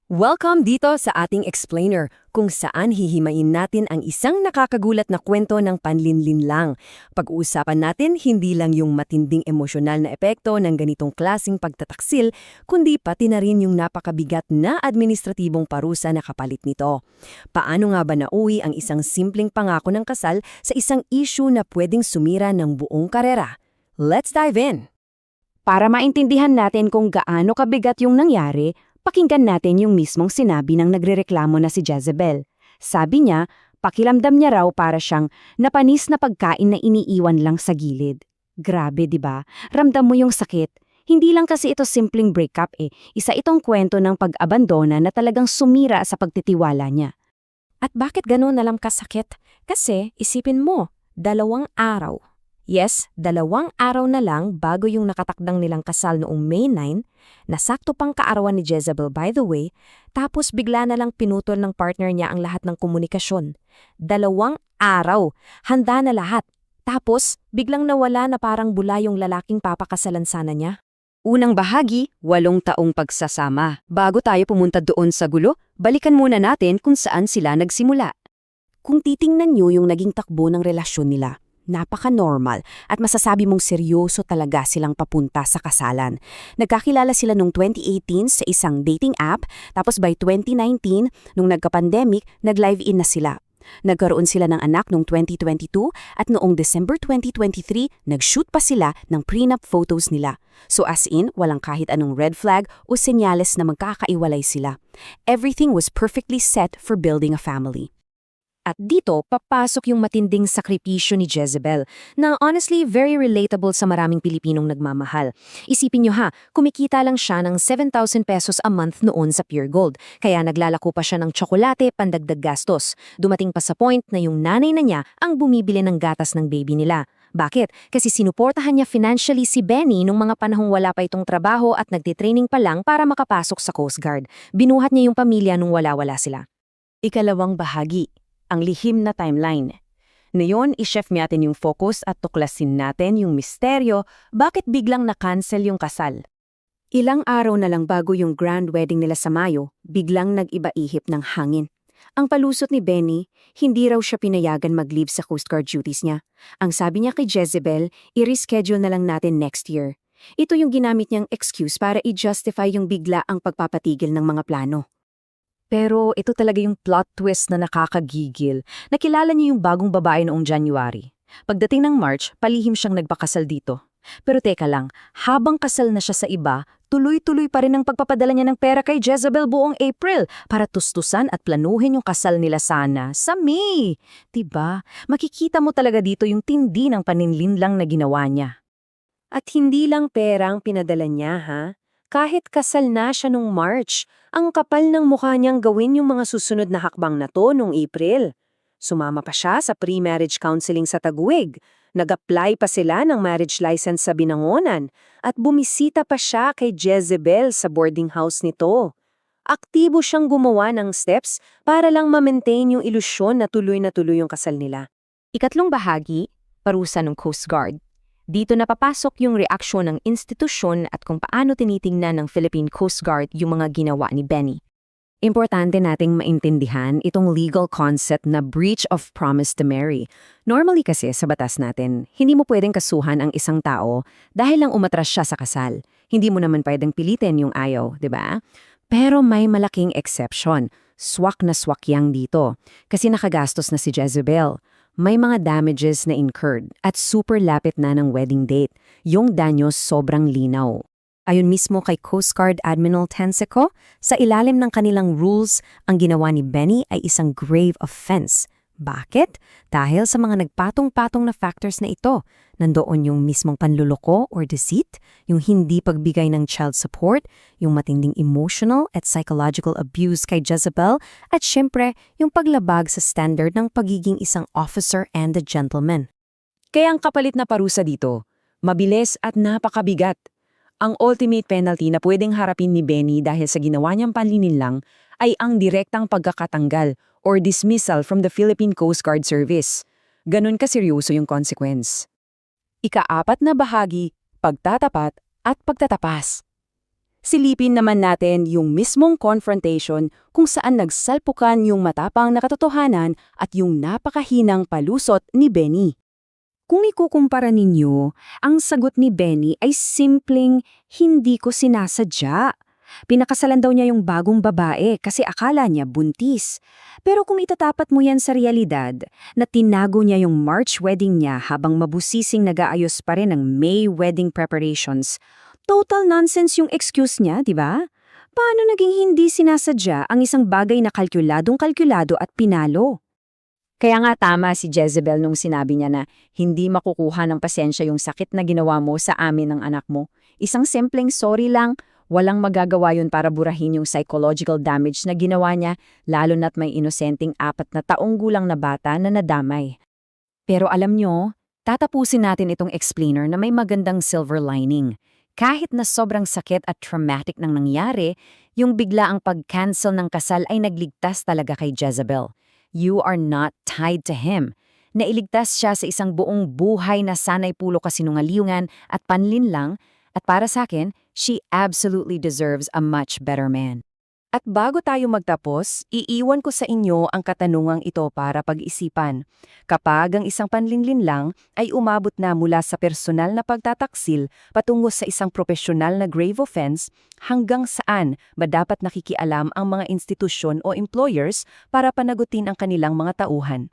Welcome dito sa ating explainer kung saan hihimayin natin ang isang nakakagulat na kwento ng panlinlinlang. Pag-uusapan natin hindi lang yung matinding emosyonal na epekto ng ganitong klasing pagtataksil, kundi pati na rin yung napakabigat na administratibong parusa na kapalit nito. Paano nga ba nauwi ang isang simpleng pangako ng kasal sa isang issue na pwedeng sumira ng buong karera? Let's dive in! Para maintindihan natin kung gaano kabigat yung nangyari, pakinggan natin yung mismong sinabi ng nagrereklamo na si Jezebel. Sabi niya, pakiramdam niya raw para siyang napanis na pagkain na iniiwan lang sa gilid. Grabe, di ba? Ramdam mo yung sakit. Hindi lang kasi ito simpleng breakup Isa itong kwento ng pag-abandona na talagang sumira sa pagtitiwala niya. At bakit gano'n nalang kasakit? Kasi isipin mo, 2 araw. Yes, 2 araw na lang bago yung nakatakdang nilang kasal noong May 9, na sakto pang kaarawan ni Jezebel by the way, tapos bigla na lang pinutol ng partner niya ang lahat ng komunikasyon. 2 araw, handa na lahat. Tapos, biglang nawala na parang bula yung lalaking papakasalan sana niya. Unang bahagi, 8 taong pagsasama. Bago tayo pumunta doon sa gulo, balikan muna natin kung saan sila nagsimula. Kung titingnan niyo yung naging takbo ng relasyon nila, napaka-normal at masasabi mong seryoso talaga silang papunta sa kasalan. Nagkakilala sila noong 2018 sa isang dating app, tapos by 2019, nung nagka-pandemic, nag-live-in na sila. Nagkaroon sila ng anak noong 2022 at noong December 2023, nag-shoot pa sila ng prenup photos nila. So as in, walang kahit anong red flag o senyales na magkakaiwalay sila. Everything was perfectly set for building a family. At dito, papasok yung matinding sakripisyo ni Jezebel na honestly very relatable sa maraming Pilipinong nagmamahal. Isipin nyo ha, kumikita lang siya ng 7,000 pesos a month noon sa Pure Gold, kaya naglalako pa siya ng tsokolate pandagdag gastos. Dumating pa sa point na yung nanay na niya ang bumibili ng gatas ng baby nila. Bakit? Kasi sinuportahan niya financially si Benny nung mga panahong wala pa itong trabaho at nagtitraining pa lang para makapasok sa Coast Guard. Binuhat niya yung pamilya nung wala-wala sila. Ikalawang bahagi, ang lihim na timeline. Ngayon, i-shift natin yung focus at tuklasin natin yung misteryo bakit biglang na-cancel yung kasal. Ilang araw na lang bago yung grand wedding nila sa Mayo, biglang nag-iba-ihip ng hangin. Ang palusot ni Benny, hindi raw siya pinayagan mag-leave sa Coast Guard duties niya. Ang sabi niya kay Jezebel, i-reschedule na lang natin next year. Ito yung ginamit niyang excuse para i-justify yung bigla ang pagpapatigil ng mga plano. Pero ito talaga yung plot twist na nakakagigil. Nakilala niyo yung bagong babae noong January. Pagdating ng March, palihim siyang nagpakasal dito. Pero teka lang, habang kasal na siya sa iba, tuloy-tuloy pa rin ang pagpapadala niya ng pera kay Jezebel buong April para tustusan at planuhin yung kasal nila sana sa May. Diba? Makikita mo talaga dito yung tindi ng paninlinlang na ginawa niya. At hindi lang pera ang pinadala niya, ha? Kahit kasal na siya nung March, ang kapal ng mukha niyang gawin yung mga susunod na hakbang na to nung April. Sumama pa siya sa pre-marriage counseling sa Taguig, nag-apply pa sila ng marriage license sa Binangonan, at bumisita pa siya kay Jezebel sa boarding house nito. Aktibo siyang gumawa ng steps para lang ma-maintain yung ilusyon na tuloy yung kasal nila. Ikatlong bahagi, parusa ng Coast Guard. Dito napapasok yung reaksyon ng institusyon at kung paano tinitingnan ng Philippine Coast Guard yung mga ginawa ni Benny. Importante nating maintindihan itong legal concept na breach of promise to marry. Normally kasi sa batas natin, hindi mo pwedeng kasuhan ang isang tao dahil lang umatras siya sa kasal. Hindi mo naman pwedeng pilitin yung ayaw, di ba? Pero may malaking exception. Swak na swak yang dito. Kasi nakagastos na si Jezebel. May mga damages na incurred at super lapit na ng wedding date. Yung danyos sobrang linaw. Ayon mismo kay Coast Guard Admiral Tenseco, sa ilalim ng kanilang rules, ang ginawa ni Benny ay isang grave offense. Bakit? Dahil sa mga nagpatong-patong na factors na ito. Nandoon yung mismong panluloko or deceit, yung hindi pagbigay ng child support, yung matinding emotional at psychological abuse kay Jezebel, at syempre, yung paglabag sa standard ng pagiging isang officer and a gentleman. Kaya ang kapalit na parusa dito, mabilis at napakabigat. Ang ultimate penalty na pwedeng harapin ni Benny dahil sa ginawa niyang panlilinlang ay ang direktang pagkakatanggal or dismissal from the Philippine Coast Guard Service. Ganun kaseryoso yung consequence. Ika-4 na bahagi, pagtatapat at pagtatapas. Silipin naman natin yung mismong confrontation kung saan nagsalpukan yung matapang na katotohanan at yung napakahinang palusot ni Benny. Kung ikukumpara ninyo, ang sagot ni Benny ay simpleng hindi ko sinasadya. Pinakasalan daw niya yung bagong babae kasi akala niya buntis. Pero kung itatapat mo yan sa realidad, na tinago niya yung March wedding niya habang mabusising nag-aayos pa rin ng May wedding preparations, total nonsense yung excuse niya, di ba? Paano naging hindi sinasadya ang isang bagay na kalkuladong-kalkulado at pinalo? Kaya nga tama si Jezebel nung sinabi niya na hindi makukuha ng pasensya yung sakit na ginawa mo sa amin ng anak mo. Isang simpleng sorry lang, walang magagawa yun para burahin yung psychological damage na ginawa niya, lalo na't may inosenteng 4 na taong gulang na bata na nadamay. Pero alam nyo, tatapusin natin itong explainer na may magandang silver lining. Kahit na sobrang sakit at traumatic nang nangyari, yung bigla ang pag-cancel ng kasal ay nagligtas talaga kay Jezebel. You are not tied to him. Nailigtas siya sa isang buong buhay na sanay pulo kasinungalingan at panlinlang, at para sa akin, she absolutely deserves a much better man. At bago tayo magtapos, iiwan ko sa inyo ang katanungang ito para pag-isipan. Kapag ang isang panlinlin lang ay umabot na mula sa personal na pagtataksil patungo sa isang profesional na grave offense, hanggang saan ba dapat nakikialam ang mga institusyon o employers para panagutin ang kanilang mga tauhan?